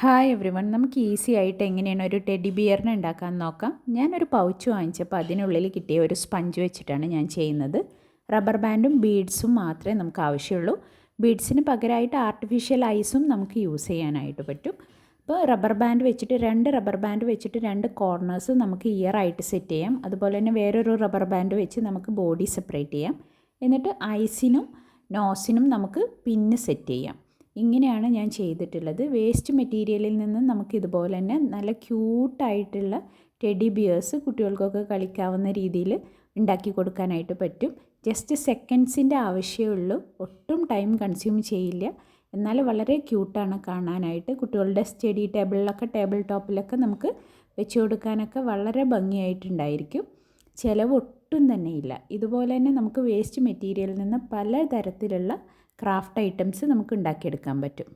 Hi everyone, നമുക്ക് easy ആയിട്ട് എങ്ങനെയാണ് ഒരു ടെഡി ബിയറിനെ ഉണ്ടാക്കാൻ നോക്കാം. ഞാനൊരു പൗച്ച് വാങ്ങിച്ചപ്പോൾ അതിനുള്ളിൽ കിട്ടിയ ഒരു സ്പഞ്ച് വെച്ചിട്ടാണ് ഞാൻ ചെയ്യുന്നത്. റബ്ബർ ബാൻഡും ബീഡ്സും മാത്രമേ നമുക്ക് ആവശ്യമുള്ളൂ. ബീഡ്സിന് പകരമായിട്ട് ആർട്ടിഫിഷ്യൽ ഐസും നമുക്ക് യൂസ് ചെയ്യാനായിട്ട് പറ്റും. അപ്പോൾ റബ്ബർ ബാൻഡ് വെച്ചിട്ട് റബ്ബർ ബാൻഡ് വെച്ചിട്ട് 2 കോർണേഴ്സ് നമുക്ക് ഇയർ ആയിട്ട് സെറ്റ് ചെയ്യാം. അതുപോലെ തന്നെ വേറൊരു റബ്ബർ ബാൻഡ് വെച്ച് നമുക്ക് ബോഡി സെപ്പറേറ്റ് ചെയ്യാം. എന്നിട്ട് ഐസിനും നോസിനും നമുക്ക് പിന്ന് സെറ്റ് ചെയ്യാം. ഇങ്ങനെയാണ് ഞാൻ ചെയ്തിട്ടുള്ളത്. വേസ്റ്റ് മെറ്റീരിയലിൽ നിന്ന് നമുക്ക് ഇതുപോലെ തന്നെ നല്ല ക്യൂട്ടായിട്ടുള്ള ടെഡി ബിയേഴ്സ് കുട്ടികൾക്കൊക്കെ കളിക്കാവുന്ന രീതിയിൽ ഉണ്ടാക്കി കൊടുക്കാനായിട്ട് പറ്റും. ജസ്റ്റ് സെക്കൻഡ്സിൻ്റെ ആവശ്യമുള്ളൂ, ഒട്ടും ടൈം കൺസ്യൂം ചെയ്യില്ല. എന്നാൽ വളരെ ക്യൂട്ടാണ് കാണാനായിട്ട്. കുട്ടികളുടെ സ്റ്റഡി ടേബിളിലൊക്കെ ടേബിൾ ടോപ്പിലൊക്കെ നമുക്ക് വെച്ച് കൊടുക്കാനൊക്കെ വളരെ ഭംഗിയായിട്ടുണ്ടായിരിക്കും. ചിലവ് ഒട്ടും തന്നെ ഇല്ല. ഇതുപോലെ തന്നെ നമുക്ക് വേസ്റ്റ് മെറ്റീരിയലിൽ നിന്ന് പല തരത്തിലുള്ള ക്രാഫ്റ്റ് ഐറ്റംസ് നമുക്ക് ഉണ്ടാക്കിയെടുക്കാൻ പറ്റും.